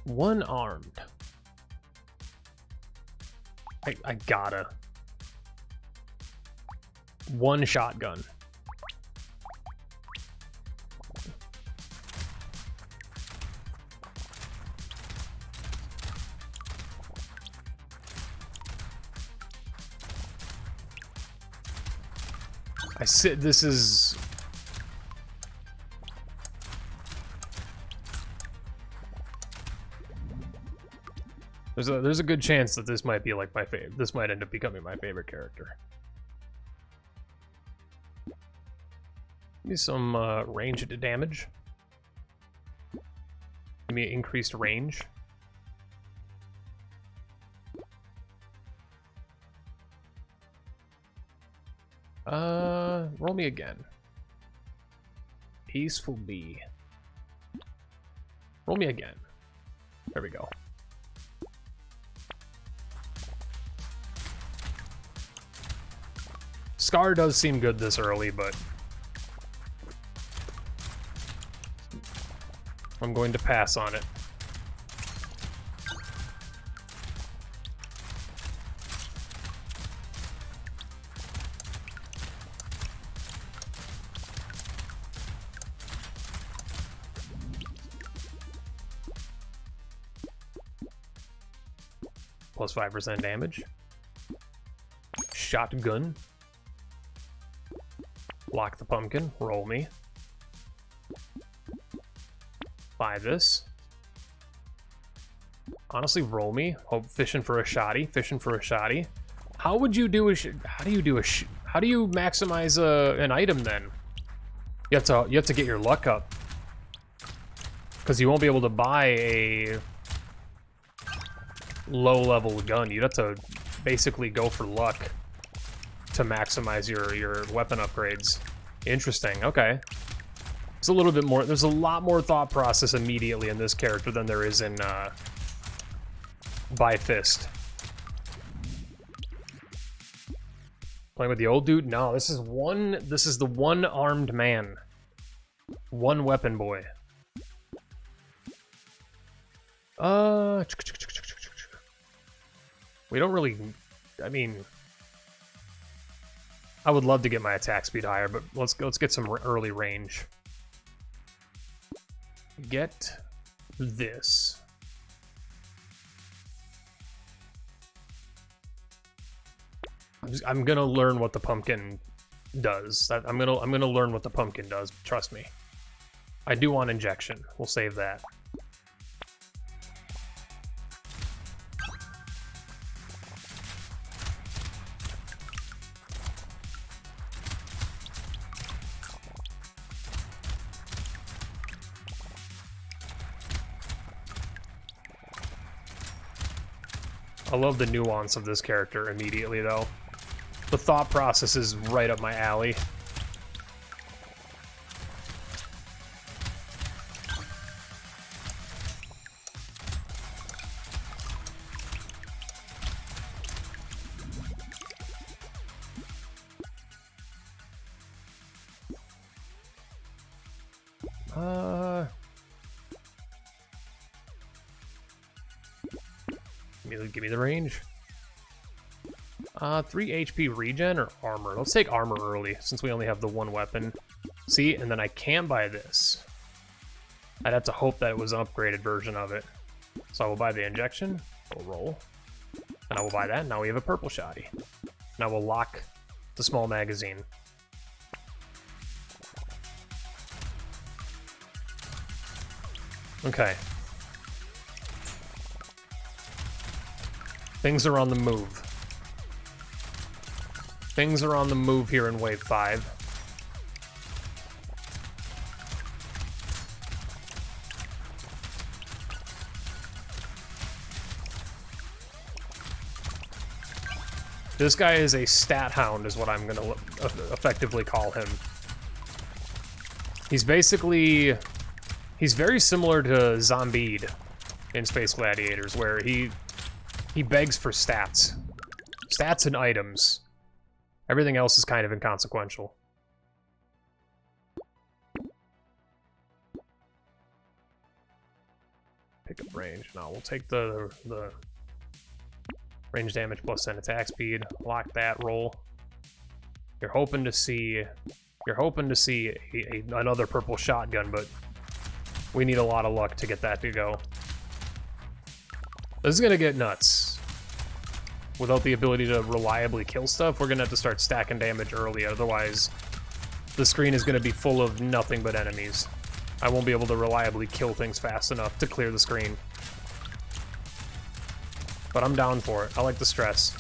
One armed. I gotta. One shotgun. This is... There's a good chance that this might be like my favorite. This might end up becoming my favorite character. Give me some ranged damage. Give me increased range. Roll me again. Peaceful Bee. Roll me again. There we go. Scar does seem good this early, but I'm going to pass on it. Plus 5% damage. Shotgun. Lock the pumpkin. Roll me. Buy this. Honestly, roll me. Hope fishing for a shoddy. Fishing for a shoddy. How would you do a? How do you do a? How do you maximize an item then? You have to get your luck up, because you won't be able to buy a low-level gun. You'd have to basically go for luck to maximize your weapon upgrades. Interesting. Okay. It's a little bit more. There's a lot more thought process immediately in this character than there is in By Fist. Playing with the old dude? No, this is the one armed man. One weapon boy. We don't really, I mean, I would love to get my attack speed higher, but let's get some early range. Get this. I'm gonna learn what the pumpkin does. I'm gonna learn what the pumpkin does. Trust me. I do want injection. We'll save that. I love the nuance of this character immediately, though. The thought process is right up my alley. Give me the range. 3 HP regen or armor? Let's take armor early, since we only have the one weapon. See, and then I can buy this. I'd have to hope that it was an upgraded version of it. So I will buy the injection, we'll roll, and I will buy that. Now we have a purple shoddy. Now we'll lock the small magazine. Okay. Things are on the move. Things are on the move here in Wave 5. This guy is a stat hound, is what I'm going to effectively call him. He's basically... He's very similar to Zombied in Space Gladiators, where he begs for stats. Stats and items. Everything else is kind of inconsequential. Pick up range. No, we'll take the range damage plus 10 attack speed. Lock that roll. You're hoping to see another purple shotgun, but we need a lot of luck to get that to go. This is gonna get nuts. Without the ability to reliably kill stuff, we're gonna have to start stacking damage early, otherwise the screen is gonna be full of nothing but enemies. I won't be able to reliably kill things fast enough to clear the screen. But I'm down for it. I like the stress.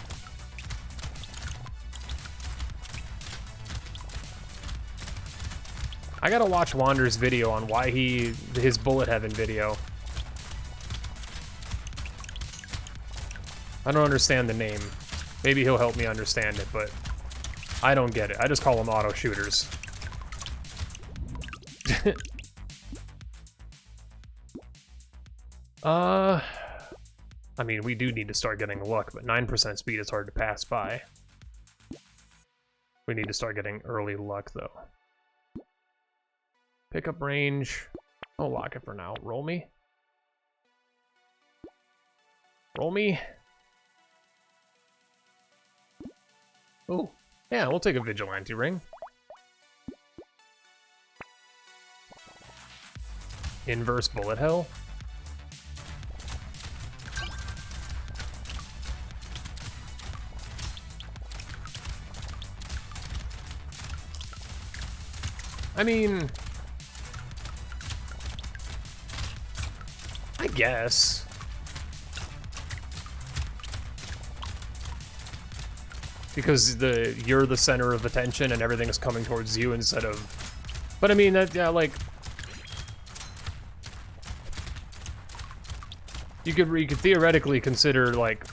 I gotta watch Wander's video on why his bullet heaven video. I don't understand the name. Maybe he'll help me understand it, but I don't get it. I just call them auto shooters. I mean, we do need to start getting luck, but 9% speed is hard to pass by. We need to start getting early luck, though. Pickup range. I'll lock it for now. Roll me. Roll me. Oh, yeah, we'll take a vigilante ring. Inverse bullet hell. I mean, I guess. Because you're the center of attention and everything is coming towards you instead of... But I mean, that, yeah, like... You could theoretically consider, like...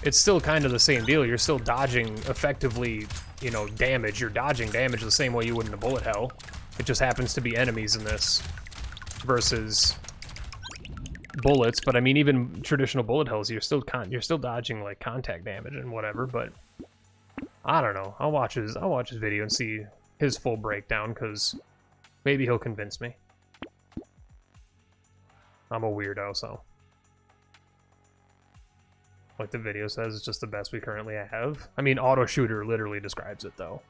It's still kind of the same deal. You're still dodging effectively, you know, damage. You're dodging damage the same way you would in a bullet hell. It just happens to be enemies in this versus bullets. But I mean, even traditional bullet hells, you're still dodging like contact damage and whatever. But I don't know. I'll watch his video and see his full breakdown, because maybe he'll convince me. I'm a weirdo, so. Like the video says, it's just the best we currently have. I mean, auto shooter literally describes it, though.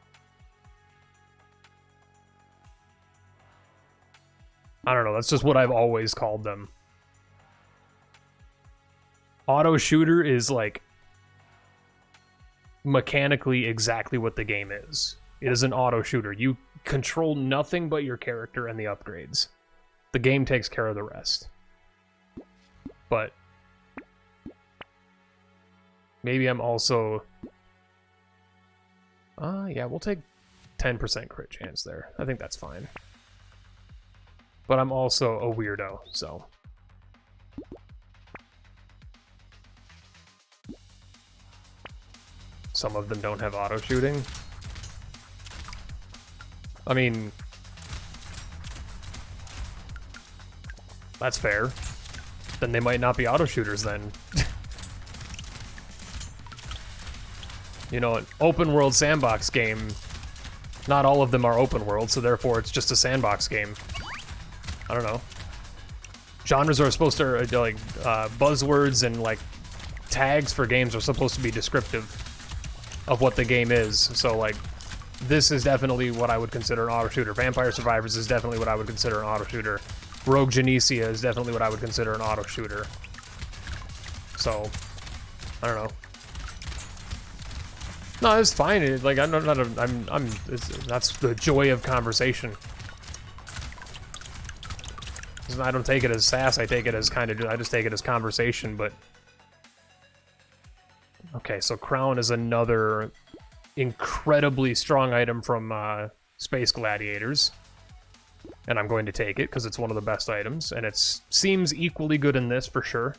I don't know, that's just what I've always called them. Auto shooter is, like, mechanically exactly what the game is. It is an auto shooter. You control nothing but your character and the upgrades. The game takes care of the rest. But maybe I'm also... yeah, we'll take 10% crit chance there. I think that's fine. But I'm also a weirdo, so... Some of them don't have auto shooting. I mean... That's fair. Then they might not be auto shooters then. You know, an open world sandbox game, not all of them are open world, so therefore it's just a sandbox game. I don't know. Genres are supposed to, like, buzzwords and, like, tags for games are supposed to be descriptive of what the game is. So, like, this is definitely what I would consider an auto shooter. Vampire Survivors is definitely what I would consider an auto shooter. Rogue Genesia is definitely what I would consider an auto shooter. So, I don't know. No, it's fine. Like, that's the joy of conversation. I don't take it as sass. I take it as I just take it as conversation. But okay, so Crown is another incredibly strong item from Space Gladiators, and I'm going to take it because it's one of the best items, and it seems equally good in this for sure.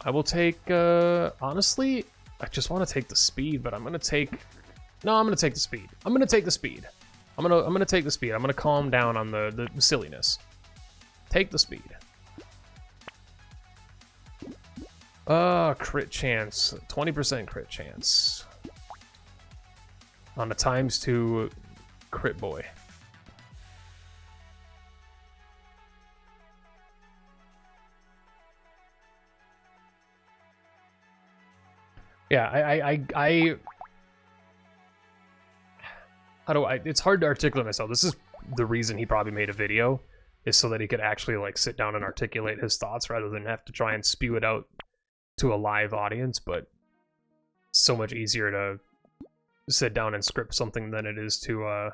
I will take. Honestly, I just want to take the speed, but I'm gonna take. No, I'm gonna take the speed. I'm gonna take the speed. I'm gonna take the speed. I'm gonna calm down on the silliness. Take the speed. Crit chance. 20% crit chance. On a ×2 crit boy. Yeah, how do I... It's hard to articulate myself. This is the reason he probably made a video, is so that he could actually, like, sit down and articulate his thoughts rather than have to try and spew it out to a live audience, but it's so much easier to sit down and script something than it is to,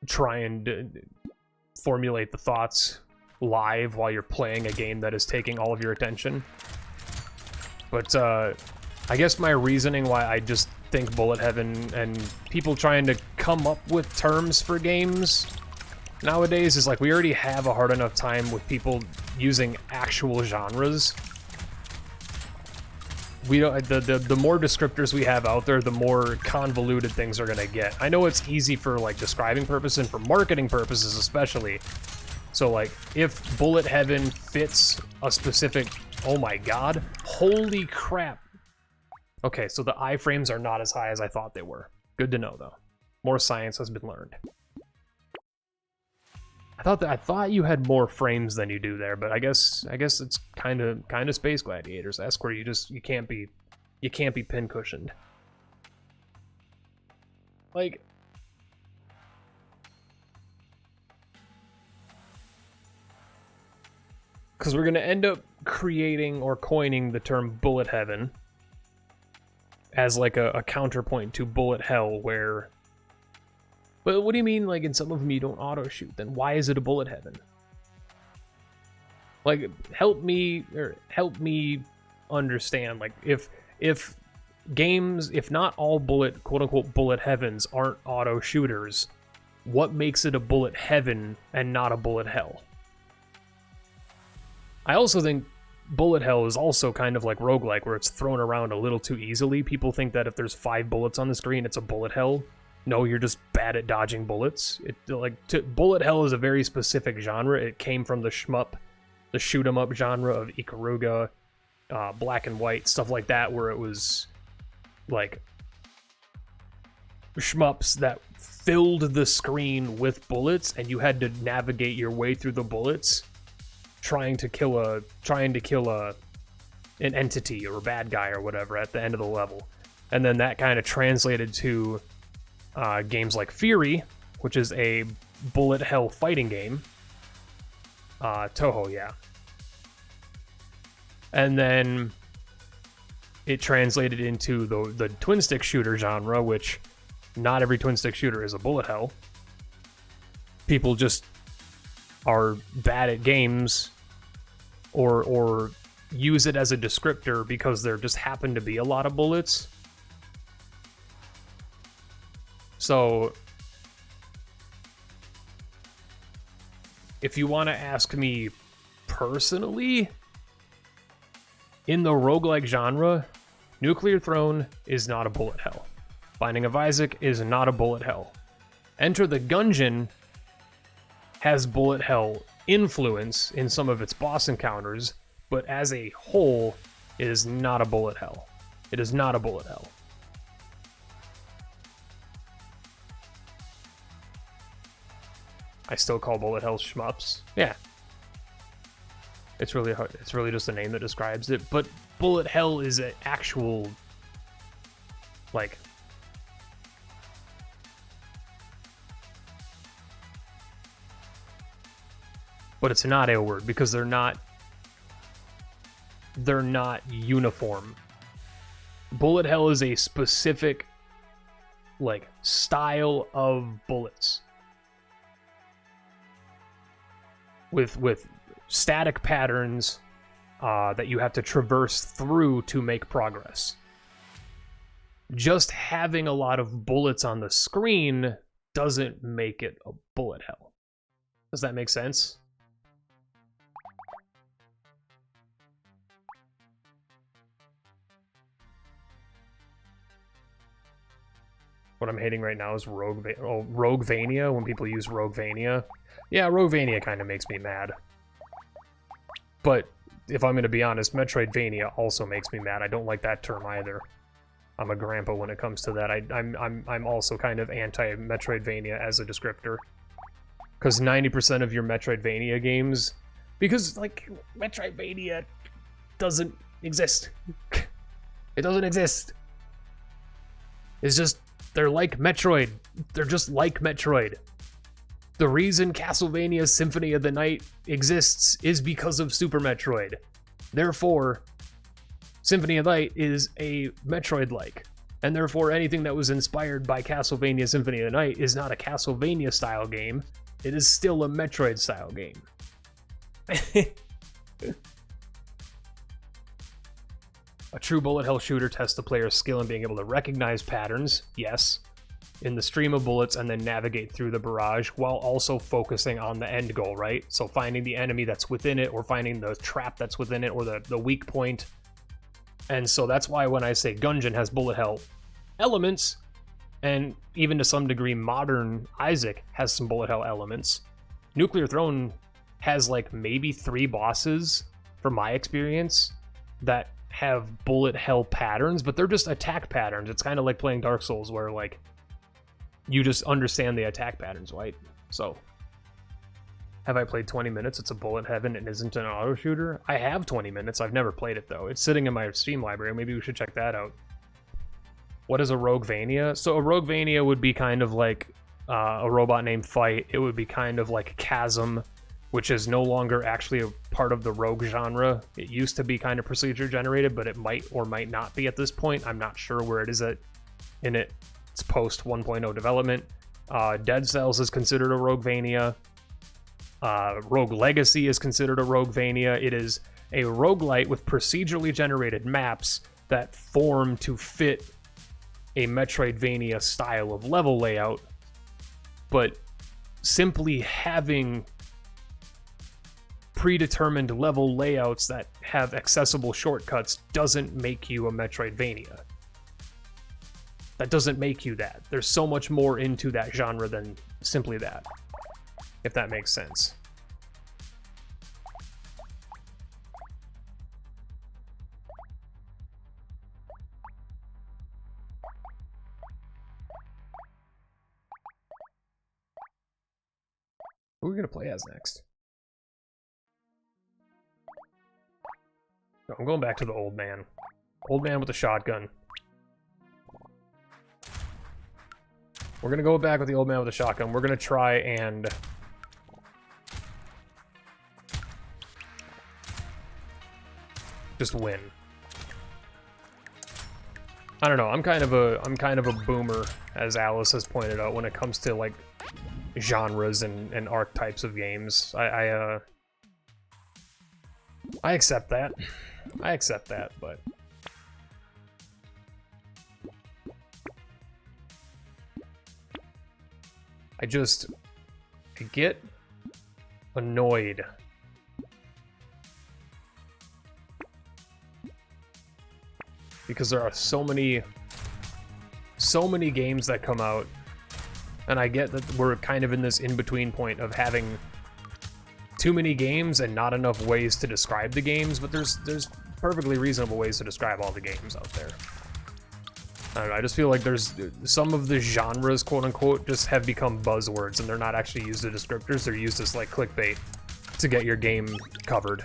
try and formulate the thoughts live while you're playing a game that is taking all of your attention. But, I guess my reasoning why I just think bullet heaven and people trying to come up with terms for games nowadays is like we already have a hard enough time with people using actual genres. We don't, the more descriptors we have out there, the more convoluted things are gonna get. I know it's easy for like describing purposes and for marketing purposes especially. So like if bullet heaven fits a specific, oh my god, holy crap. Okay, so the iframes are not as high as I thought they were. Good to know though. More science has been learned. I thought you had more frames than you do there, but I guess it's kind of Space Gladiators. That's where you can't be pin cushioned. Like, because we're gonna end up creating or coining the term bullet heaven as like a counterpoint to bullet hell, where. But what do you mean, like, in some of them you don't auto-shoot? Then why is it a bullet heaven? Like, help me understand, like, if games, if not all quote-unquote bullet heavens aren't auto-shooters, what makes it a bullet heaven and not a bullet hell? I also think bullet hell is also kind of like roguelike, where it's thrown around a little too easily. People think that if there's 5 bullets on the screen, it's a bullet hell. No, you're just bad at dodging bullets. Bullet hell is a very specific genre. It came from the shoot 'em up genre of Ikaruga, Black and White, stuff like that, where it was like shmups that filled the screen with bullets, and you had to navigate your way through the bullets, trying to kill an entity or a bad guy or whatever at the end of the level. And then that kind of translated to games like Fury, which is a bullet hell fighting game. Toho, yeah. And then it translated into the twin stick shooter genre, which not every twin stick shooter is a bullet hell. People just are bad at games or use it as a descriptor because there just happen to be a lot of bullets. So, if you want to ask me personally, in the roguelike genre, Nuclear Throne is not a bullet hell. Binding of Isaac is not a bullet hell. Enter the Gungeon has bullet hell influence in some of its boss encounters, but as a whole, it is not a bullet hell. It is not a bullet hell. I still call bullet hell shmups. Yeah. It's really hard. It's really just a name that describes it. But bullet hell is an actual, like, but it's not a word because they're not uniform. Bullet hell is a specific, like, style of bullets. With static patterns that you have to traverse through to make progress. Just having a lot of bullets on the screen doesn't make it a bullet hell. Does that make sense? What I'm hating right now is Roguevania, when people use Roguevania. Yeah, Roguevania kind of makes me mad. But, if I'm going to be honest, Metroidvania also makes me mad. I don't like that term either. I'm a grandpa when it comes to that. I'm also kind of anti-Metroidvania as a descriptor. Because 90% of your Metroidvania games... Because, like, Metroidvania doesn't exist. It doesn't exist. It's just, they're like Metroid. They're just like Metroid. The reason Castlevania Symphony of the Night exists is because of Super Metroid. Therefore, Symphony of the Night is a Metroid-like. And therefore, anything that was inspired by Castlevania Symphony of the Night is not a Castlevania-style game. It is still a Metroid-style game. A true bullet hell shooter tests the player's skill in being able to recognize patterns, yes, in the stream of bullets and then navigate through the barrage while also focusing on the end goal, right? So finding the enemy that's within it or finding the trap that's within it or the weak point. And so that's why when I say Gungeon has bullet hell elements, and even to some degree modern Isaac has some bullet hell elements, Nuclear Throne has like maybe 3 bosses, from my experience, that have bullet hell patterns, but they're just attack patterns. It's kind of like playing Dark Souls where like you just understand the attack patterns, right? So have I played 20 minutes? It's a bullet heaven and isn't an auto shooter. I have 20 minutes. I've never played it though. It's sitting in my Steam library. Maybe we should check that out. What is a Roguevania? So a Roguevania would be kind of like a robot named Fight. It would be kind of like Chasm, which is no longer actually a part of the rogue genre. It used to be kind of procedure generated, but it might or might not be at this point. I'm not sure where it is in its post 1.0 development. Dead Cells is considered a Roguevania. Rogue Legacy is considered a Roguevania. It is a roguelite with procedurally generated maps that form to fit a Metroidvania style of level layout, but simply having predetermined level layouts that have accessible shortcuts doesn't make you a Metroidvania. That doesn't make you that. There's so much more into that genre than simply that, if that makes sense. Who are we gonna play as next? I'm going back to the old man. Old man with a shotgun. We're gonna go back with the old man with a shotgun. We're gonna try and just win. I don't know. I'm kind of a boomer, as Alice has pointed out, when it comes to like genres and archetypes of games. I accept that. I accept that, but I get annoyed because there are so many games that come out, and I get that we're kind of in this in-between point of having too many games and not enough ways to describe the games, but there's perfectly reasonable ways to describe all the games out there. I don't know, I just feel like there's some of the genres, quote unquote, just have become buzzwords and they're not actually used as descriptors, they're used as like clickbait to get your game covered.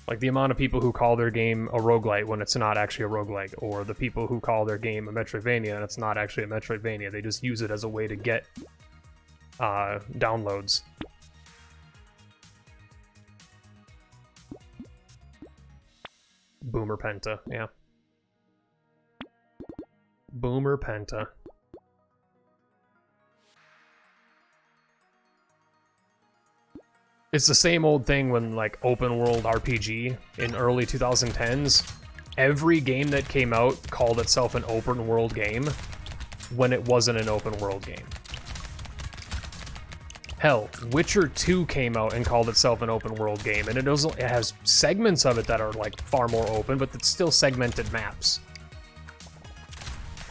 Like the amount of people who call their game a roguelite when it's not actually a roguelike, or the people who call their game a Metroidvania and it's not actually a Metroidvania, they just use it as a way to get downloads. Boomer Penta, yeah. Boomer Penta. It's the same old thing when, like, open world RPG in early 2010s, every game that came out called itself an open world game when it wasn't an open world game. Hell, Witcher 2 came out and called itself an open world game, and it has segments of it that are like far more open, but it's still segmented maps.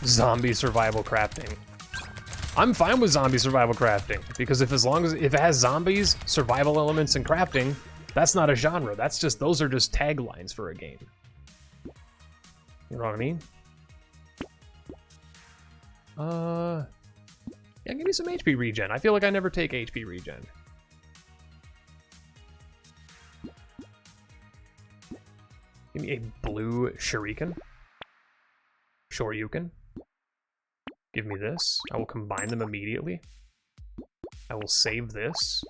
Zombie survival crafting. I'm fine with zombie survival crafting, because if it has zombies, survival elements, and crafting, that's not a genre. That's just, those are just taglines for a game. You know what I mean? Yeah, give me some HP regen. I feel like I never take HP regen. Give me a blue shuriken. Shoryuken. Give me this. I will combine them immediately. I will save this.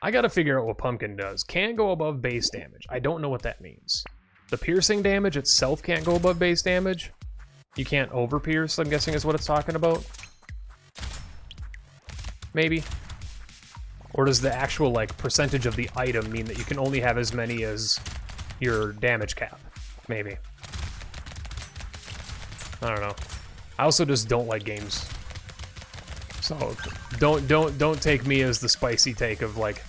I gotta figure out what pumpkin does. Can't go above base damage. I don't know what that means. The piercing damage itself can't go above base damage. You can't over-pierce, I'm guessing is what it's talking about. Maybe. Or does the actual, like, percentage of the item mean that you can only have as many as your damage cap? Maybe. I don't know. I also just don't like games. So don't take me as the spicy take of, like,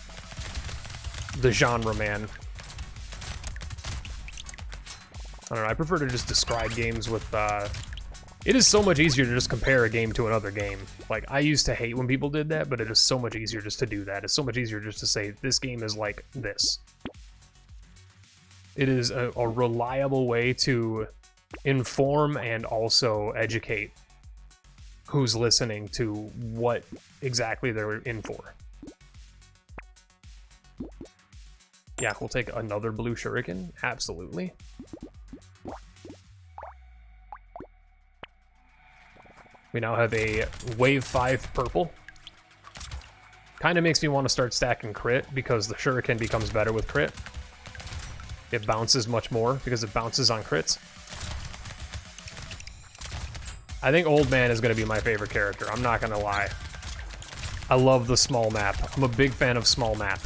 the genre man. I don't know, I prefer to just describe games with, it is so much easier to just compare a game to another game. Like, I used to hate when people did that, but it is so much easier just to do that. It's so much easier just to say, this game is like this. It is a reliable way to inform and also educate who's listening to what exactly they're in for. Yeah, we'll take another blue shuriken, absolutely. We now have a wave 5 purple. Kind of makes me want to start stacking crit because the shuriken becomes better with crit. It bounces much more because it bounces on crits. I think Old Man is going to be my favorite character, I'm not going to lie. I love the small map. I'm a big fan of small map.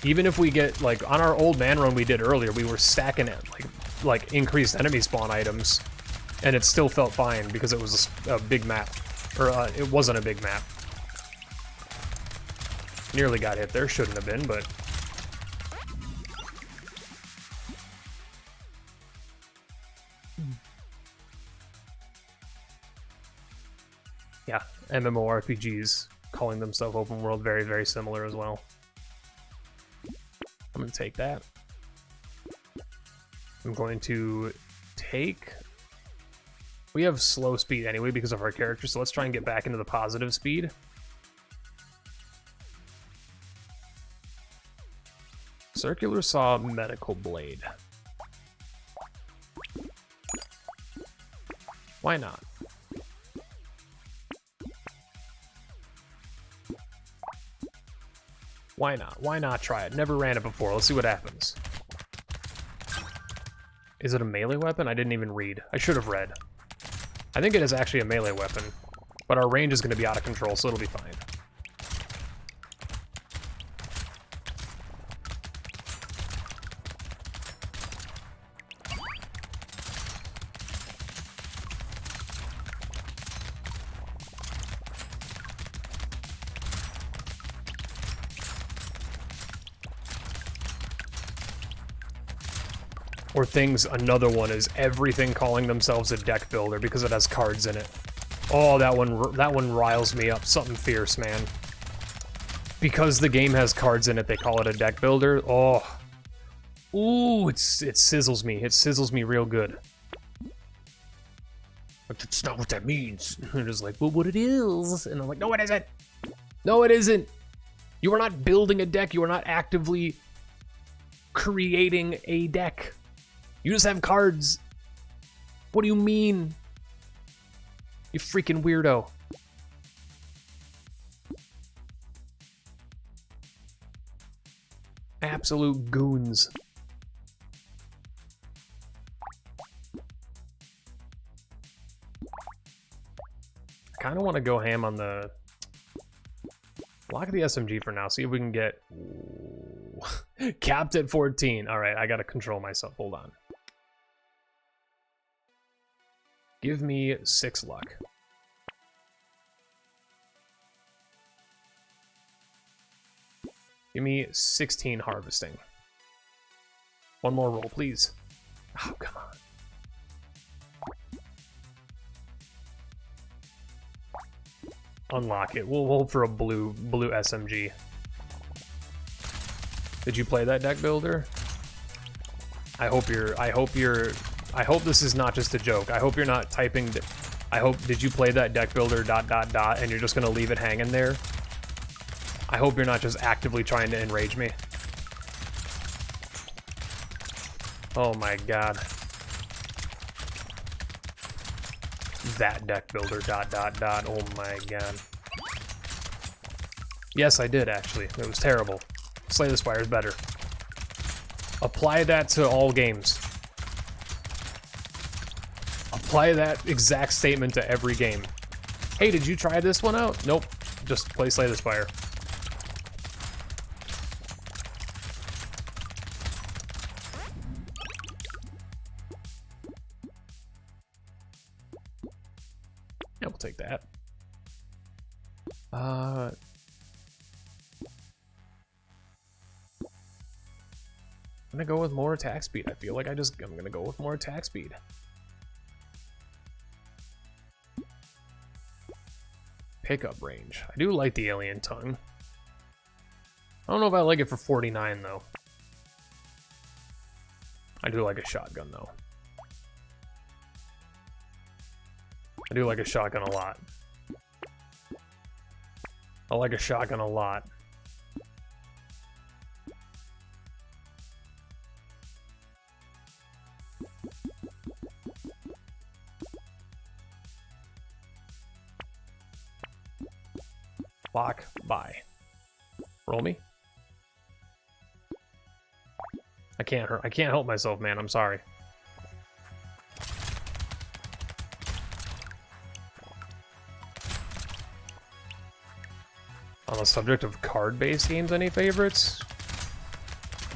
Even if we get, like, on our Old Man run we did earlier, we were stacking it, like increased enemy spawn items, and it still felt fine because it was a big map. Or, it wasn't a big map. Nearly got hit there, shouldn't have been, but... Yeah, MMORPGs calling themselves open world, very, very similar as well. I'm going to take that. I'm going to take... We have slow speed anyway because of our character, so let's try and get back into the positive speed. Circular Saw, Medical Blade. Why not? Why not? Why not try it? Never ran it before. Let's see what happens. Is it a melee weapon? I didn't even read. I should have read. I think it is actually a melee weapon, but our range is going to be out of control, so it'll be fine. Or things, another one is everything calling themselves a deck builder because it has cards in it. Oh, that one riles me up, something fierce, man. Because the game has cards in it, they call it a deck builder. Oh. Ooh, it sizzles me. It sizzles me real good. Like, that's not what that means. And they're just like, well, what it is. And I'm like, no, it isn't. No, it isn't. You are not building a deck. You are not actively creating a deck. You just have cards. What do you mean? You freaking weirdo. Absolute goons. I kind of want to go ham on the... Lock the SMG for now. See if we can get... Capped at 14. Alright, I gotta control myself. Hold on. Give me 6 luck. Give me 16 harvesting. One more roll, please. Oh, come on. Unlock it. We'll hold for a blue SMG. Did you play that deck builder? I hope this is not just a joke. I hope you're not typing... did you play that deck builder ... and you're just gonna leave it hanging there? I hope you're not just actively trying to enrage me. Oh my god. That deck builder, ... Oh my god. Yes, I did, actually. It was terrible. Slay the Spire is better. Apply that to all games. Apply that exact statement to every game. Hey, did you try this one out? Nope. Just play Slay the Spire. Yeah, we'll take that. I'm gonna go with more attack speed. I feel like I'm gonna go with more attack speed. Pickup range. I do like the alien tongue. I don't know if I like it for 49 though. I do like a shotgun though. I do like a shotgun a lot. I like a shotgun a lot. Block, buy. Roll me. I can't help myself, man. I'm sorry. On the subject of card-based games, any favorites?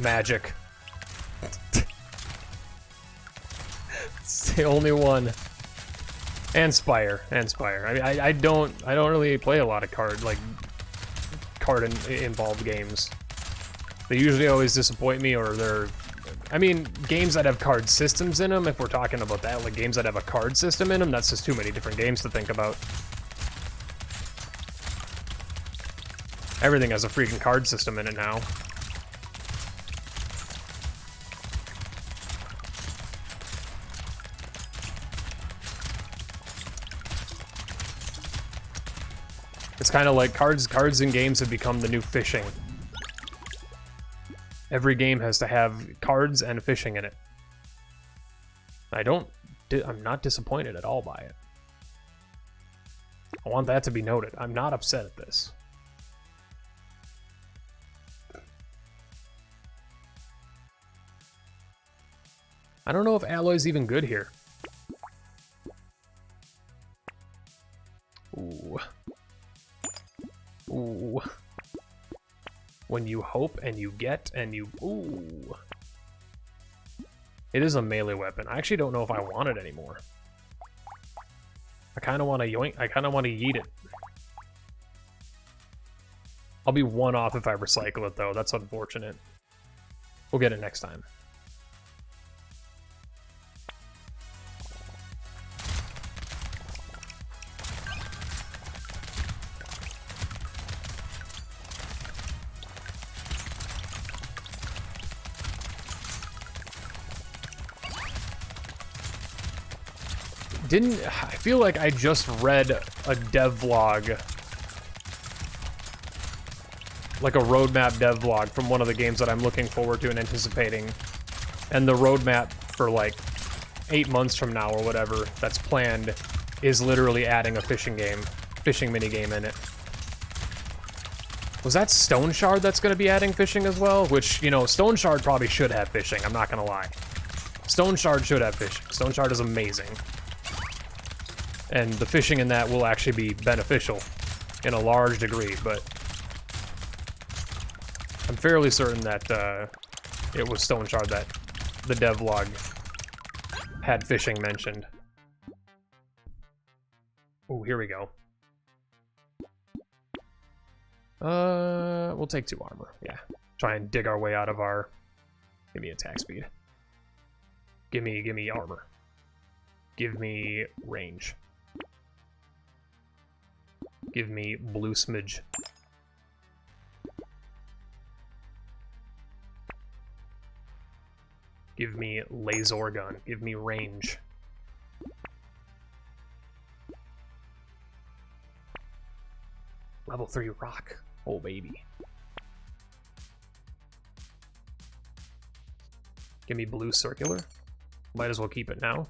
Magic. It's the only one. And Spire. I mean, I don't really play a lot of card-involved games. They usually always disappoint me, or they're... I mean, games that have card systems in them, if we're talking about that, like games that have a card system in them, that's just too many different games to think about. Everything has a freaking card system in it now. It's kind of like cards in games have become the new fishing. Every game has to have cards and fishing in it. I'm not disappointed at all by it. I want that to be noted. I'm not upset at this. I don't know if Alloy's even good here. Ooh. Ooh. When you hope and you get and you... Ooh. It is a melee weapon. I actually don't know if I want it anymore. I kind of want to yoink. I kind of want to yeet it. I'll be one off if I recycle it, though. That's unfortunate. We'll get it next time. I feel like I just read a devlog, like a roadmap devlog from one of the games that I'm looking forward to and anticipating. And the roadmap for like 8 months from now or whatever that's planned is literally adding a fishing minigame in it. Was that Stone Shard that's going to be adding fishing as well? Which, you know, Stone Shard probably should have fishing, I'm not going to lie. Stone Shard should have fishing. Stone Shard is amazing. And the fishing in that will actually be beneficial in a large degree, but I'm fairly certain that it was Stone Shard that the devlog had fishing mentioned. Oh, here we go. We'll take 2 armor, yeah. Try and dig our way out of our... Give me attack speed. Give me armor. Give me range. Give me blue smidge. Give me laser gun. Give me range. Level 3 rock. Oh, baby. Give me blue circular. Might as well keep it now.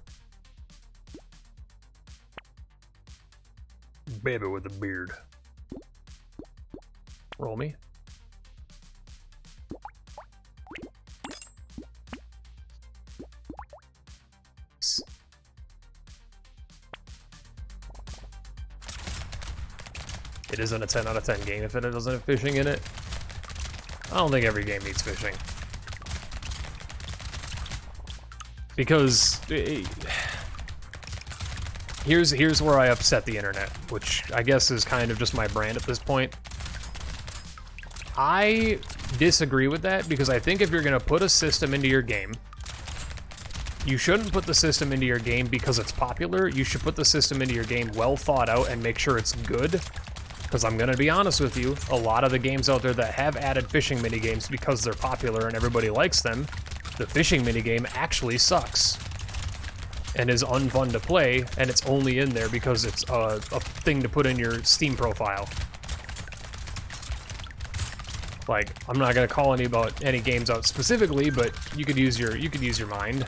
Baby with a beard. Roll me. It isn't a 10 out of 10 game if it doesn't have fishing in it. I don't think every game needs fishing. Because here's where I upset the internet, which I guess is kind of just my brand at this point. I disagree with that because I think if you're going to put a system into your game, you shouldn't put the system into your game because it's popular. You should put the system into your game well thought out and make sure it's good. Because I'm going to be honest with you, a lot of the games out there that have added fishing minigames because they're popular and everybody likes them, the fishing minigame actually sucks. And is unfun to play, and it's only in there because it's a thing to put in your Steam profile. Like, I'm not going to call any games out specifically, but you could use your mind.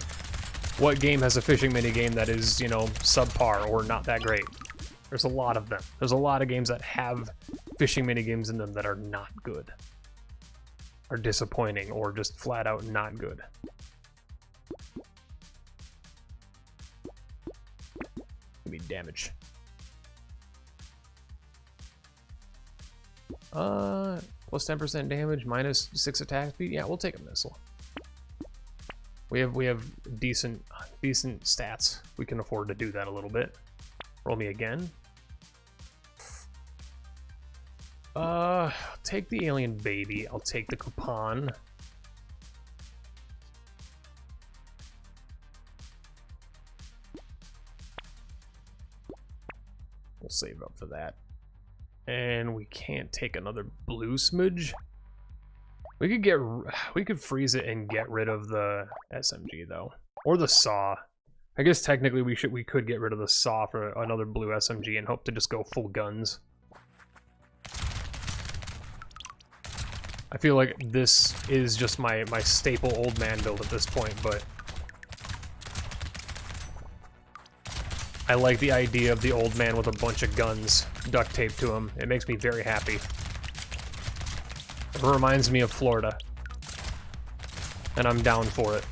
What game has a fishing minigame that is, you know, subpar or not that great? There's a lot of them. There's a lot of games that have fishing minigames in them that are not good. Are disappointing or just flat out not good. Give me damage. Plus 10% damage, minus 6 attack speed. Yeah, we'll take a missile. We have decent stats. We can afford to do that a little bit. Roll me again. I'll take the alien baby. I'll take the coupon. We'll save up for that. And we can't take another blue smudge. We could freeze it and get rid of the SMG though, or the saw. I guess technically we could get rid of the saw for another blue SMG and hope to just go full guns. I feel like this is just my staple old man build at this point, but I like the idea of the old man with a bunch of guns duct taped to him. It makes me very happy. It reminds me of Florida, and I'm down for it.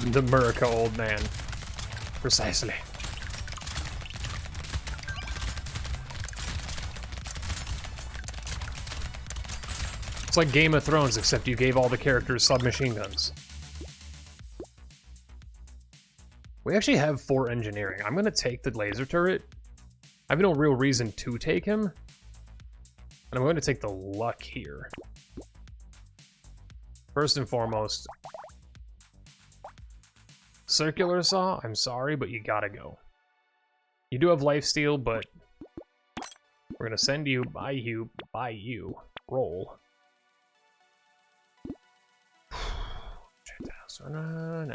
The America old man. Precisely. It's like Game of Thrones, except you gave all the characters submachine guns. We actually have 4 engineering. I'm gonna take the laser turret. I have no real reason to take him. And I'm going to take the luck here. First and foremost, circular saw, I'm sorry, but you gotta go. You do have lifesteal, but we're gonna send you, buy you, roll. No.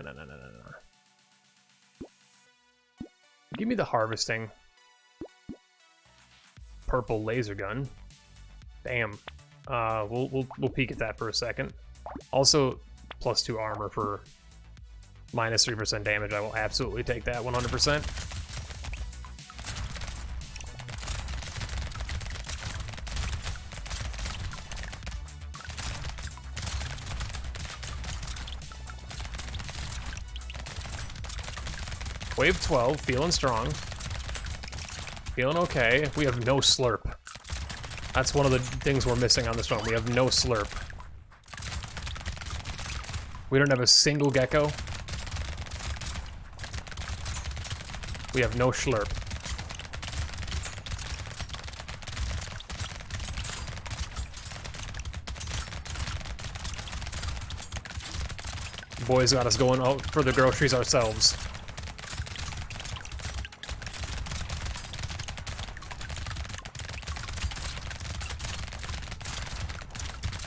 Give me the harvesting. Purple laser gun. Bam. We'll peek at that for a second. Also, +2 armor for minus 3% damage. I will absolutely take that 100%. Wave 12, feeling strong. Feeling okay. We have no slurp. That's one of the things we're missing on this one. We have no slurp. We don't have a single gecko. We have no slurp. Boys got us going out for the groceries ourselves.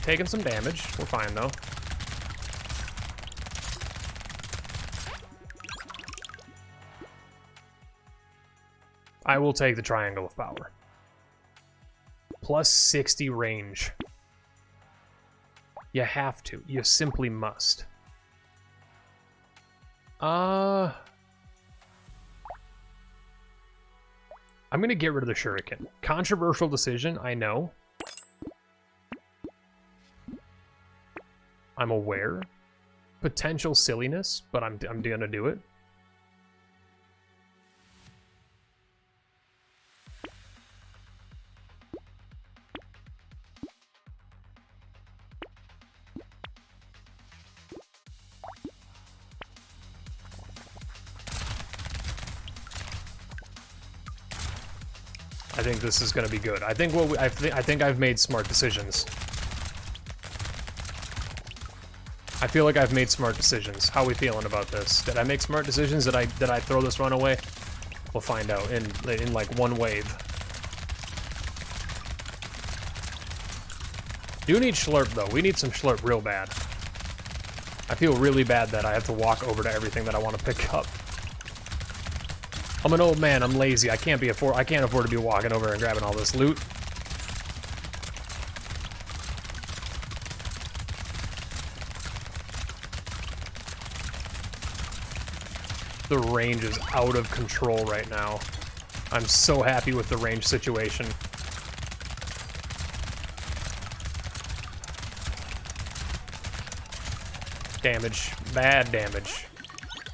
taking some damage. We're fine, though. I will take the Triangle of Power. Plus 60 range. You have to. You simply must. I'm gonna get rid of the Shuriken. Controversial decision, I know. I'm aware. Potential silliness, but I'm gonna do it. I think this is going to be good. I think I think I've made smart decisions. I feel like I've made smart decisions. How are we feeling about this? Did I make smart decisions? Did I throw this run away? We'll find out in like one wave. Do need Schlurp though. We need some Schlurp real bad. I feel really bad that I have to walk over to everything that I want to pick up. I'm an old man, I'm lazy, I can't afford to be walking over and grabbing all this loot. The range is out of control right now. I'm so happy with the range situation. Damage, bad damage.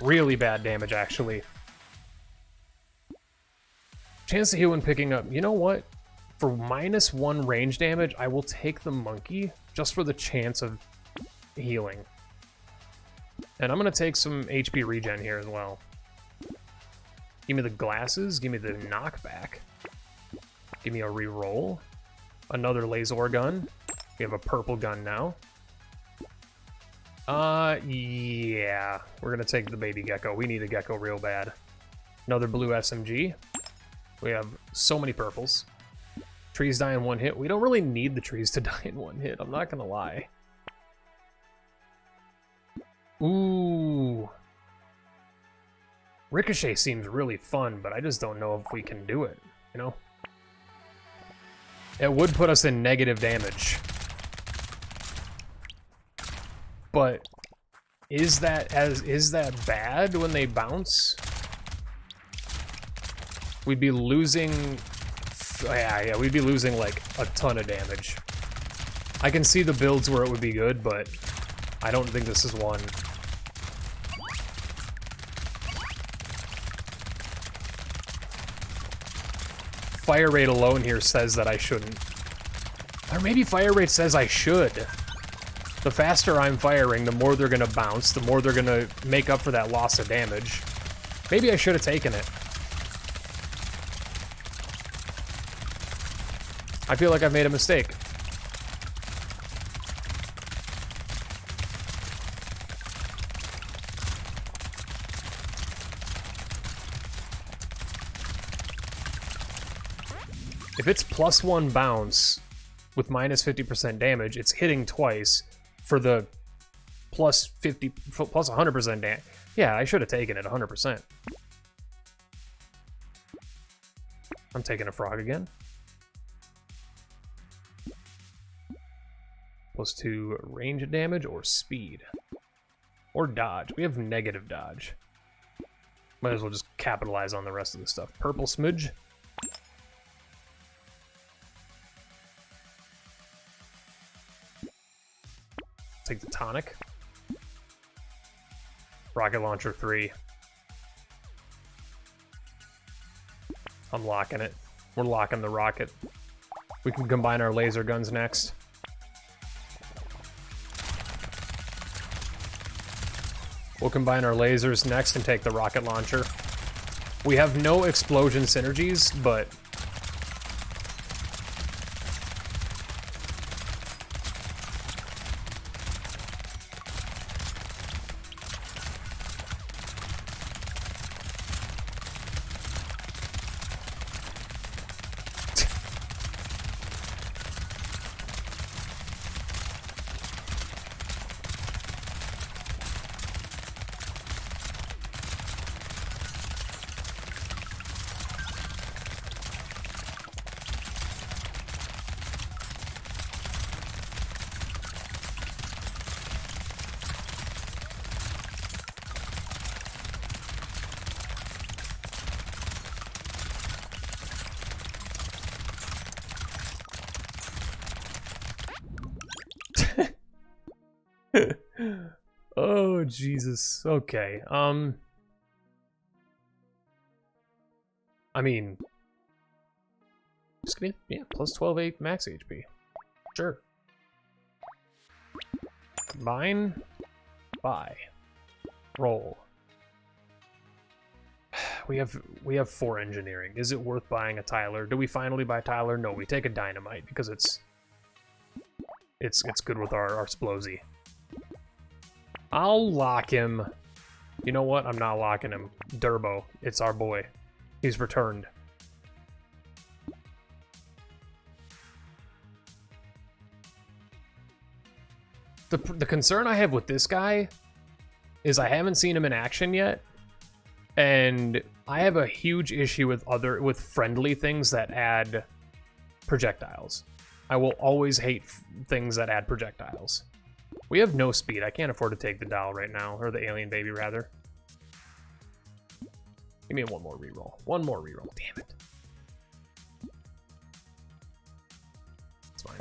Really bad damage, actually. Chance to heal when picking up. You know what? For -1 range damage, I will take the monkey just for the chance of healing. And I'm going to take some HP regen here as well. Give me the glasses. Give me the knockback. Give me a reroll. Another laser gun. We have a purple gun now. Yeah. We're going to take the baby gecko. We need a gecko real bad. Another blue SMG. We have so many purples. Trees die in one hit. We don't really need the trees to die in one hit, I'm not gonna lie. Ooh. Ricochet seems really fun, but I just don't know if we can do it, you know? It would put us in negative damage. But is that bad when they bounce? We'd be losing... Yeah, we'd be losing, like, a ton of damage. I can see the builds where it would be good, but I don't think this is one. Fire rate alone here says that I shouldn't. Or maybe fire rate says I should. The faster I'm firing, the more they're gonna bounce, the more they're gonna make up for that loss of damage. Maybe I should have taken it. I feel like I've made a mistake. If it's +1 bounce with -50% damage, it's hitting twice for the plus 100% damage. Yeah, I should have taken it 100%. I'm taking a frog again. +2 range damage or speed. Or dodge. We have negative dodge. Might as well just capitalize on the rest of the stuff. Purple smidge. Take the tonic. Rocket launcher 3. I'm locking it. We're locking the rocket. We can combine our laser guns next. We'll combine our lasers next and take the rocket launcher. We have no explosion synergies, but... Jesus. Okay. I mean, just give me, yeah, plus 12 max HP. Sure. Combine. Buy. Roll. We have 4 engineering. Is it worth buying a Tyler? Do we finally buy Tyler? No, we take a dynamite because it's good with our Splosy. I'll lock him. You know what? I'm not locking him. Durbo. It's our boy. He's returned. The concern I have with this guy is I haven't seen him in action yet, and I have a huge issue with friendly things that add projectiles. I will always hate things that add projectiles. We have no speed. I can't afford to take the doll right now, or the alien baby rather. Give me one more reroll. One more reroll. Damn it. It's fine.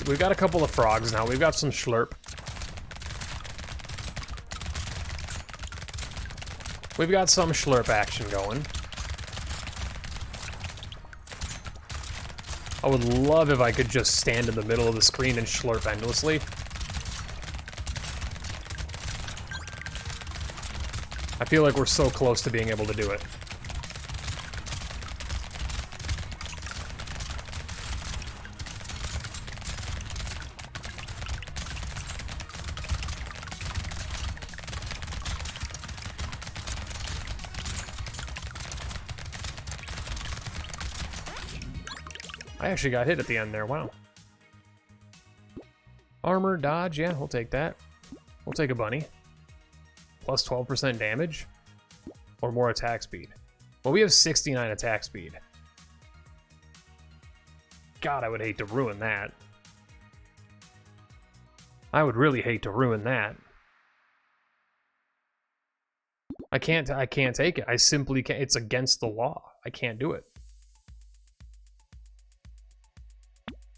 We've got a couple of frogs now. We've got some Schlurp. We've got some Schlurp action going. I would love if I could just stand in the middle of the screen and Schlurp endlessly. I feel like we're so close to being able to do it. I actually got hit at the end there, wow. Armor, dodge, yeah, we'll take that. We'll take a bunny. Plus 12% damage? Or more attack speed. Well, we have 69 attack speed. God, I would hate to ruin that. I would really hate to ruin that. I can't take it. I simply can't. It's against the law. I can't do it.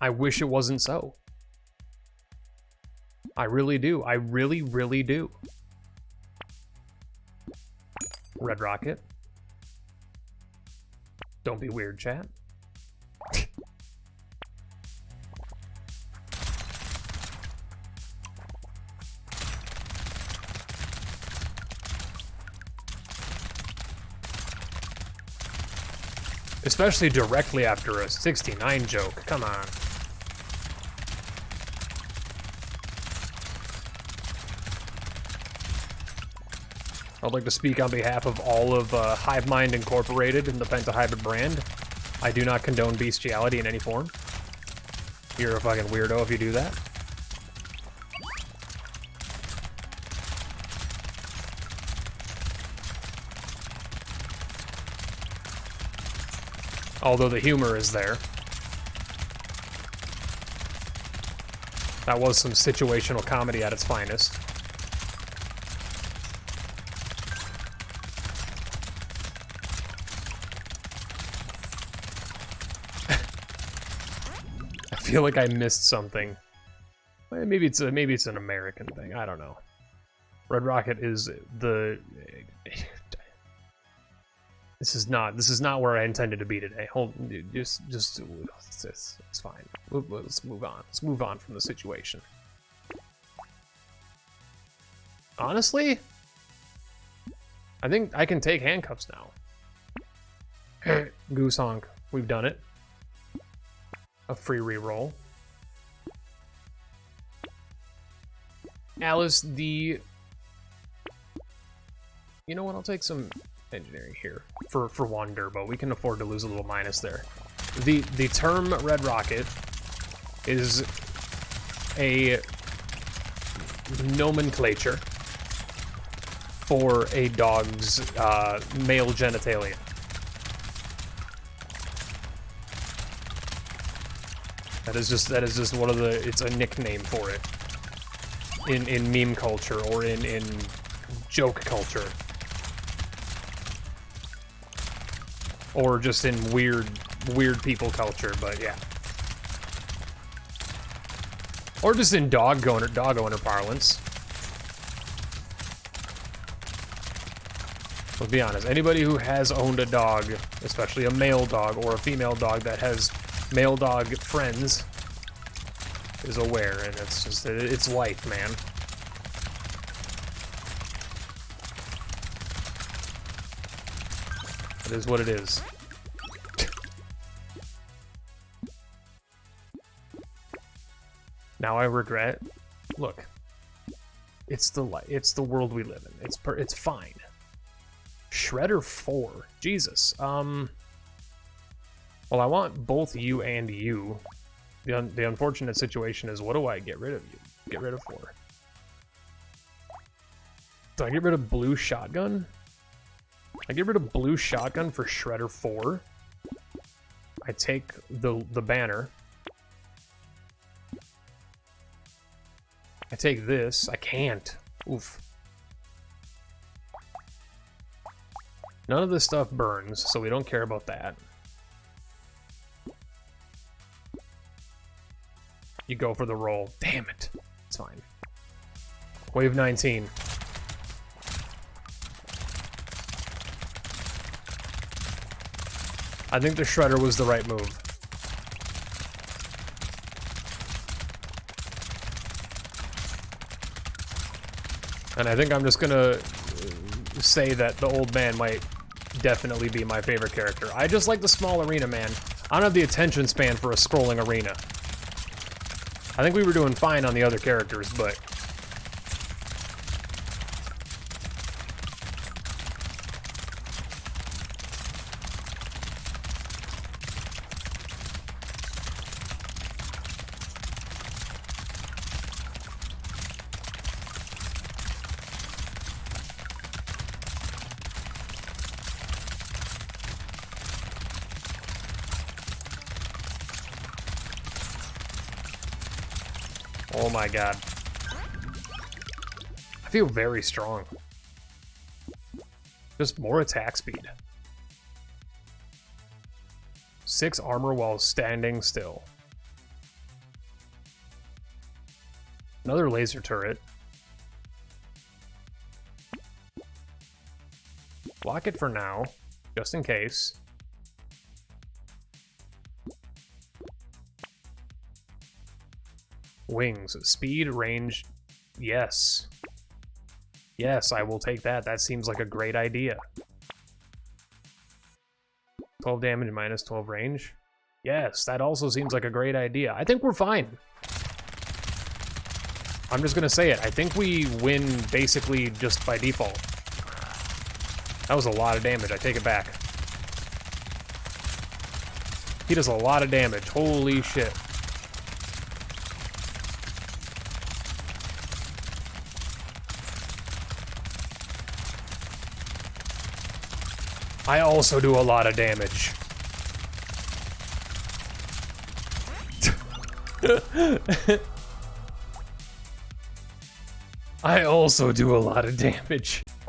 I wish it wasn't so. I really do. I really, really do. Red Rocket. Don't be weird, chat. Especially directly after a 69 joke. Come on. I'd like to speak on behalf of all of Hive Mind Incorporated and the Pentahybrid brand. I do not condone bestiality in any form. You're a fucking weirdo if you do that. Although the humor is there. That was some situational comedy at its finest. I feel like I missed something. Maybe it's an American thing. I don't know. Red Rocket is the. This is not where I intended to be today. It's fine. Let's move on. Let's move on from the situation. Honestly, I think I can take handcuffs now. Goose honk. We've done it. A free reroll. Alice, you know what? I'll take some engineering here for one Durbo. We can afford to lose a little minus there. The term Red Rocket is a nomenclature for a dog's male genitalia. That is just one of the, it's a nickname for it. in meme culture or in joke culture. Or just in weird people culture, but yeah. Or just in dog owner parlance. Let's be honest, anybody who has owned a dog, especially a male dog or a female dog that has male dog friends, is aware, and it's just, it's life, man. It is what it is. Now I regret. Look, it's the world we live in. It's fine. Shredder 4, Jesus. Well, I want both you and you. The unfortunate situation is, what do I get rid of you? Get rid of 4. Do I get rid of blue shotgun? I get rid of blue shotgun for Shredder 4. I take the banner. I take this. I can't. Oof. None of this stuff burns, so we don't care about that. You go for the roll. Damn it. It's fine. Wave 19. I think the Shredder was the right move. And I think I'm just gonna say that the old man might definitely be my favorite character. I just like the small arena, man. I don't have the attention span for a scrolling arena. I think we were doing fine on the other characters, but... oh my god. I feel very strong. Just more attack speed. 6 armor while standing still. Another laser turret. Block it for now, just in case. Wings, speed, range, yes. Yes, I will take that. That seems like a great idea. 12 damage minus 12 range. Yes, that also seems like a great idea. I think we're fine. I'm just gonna say it. I think we win basically just by default. That was a lot of damage. I take it back. He does a lot of damage. Holy shit. I also do a lot of damage. I also do a lot of damage.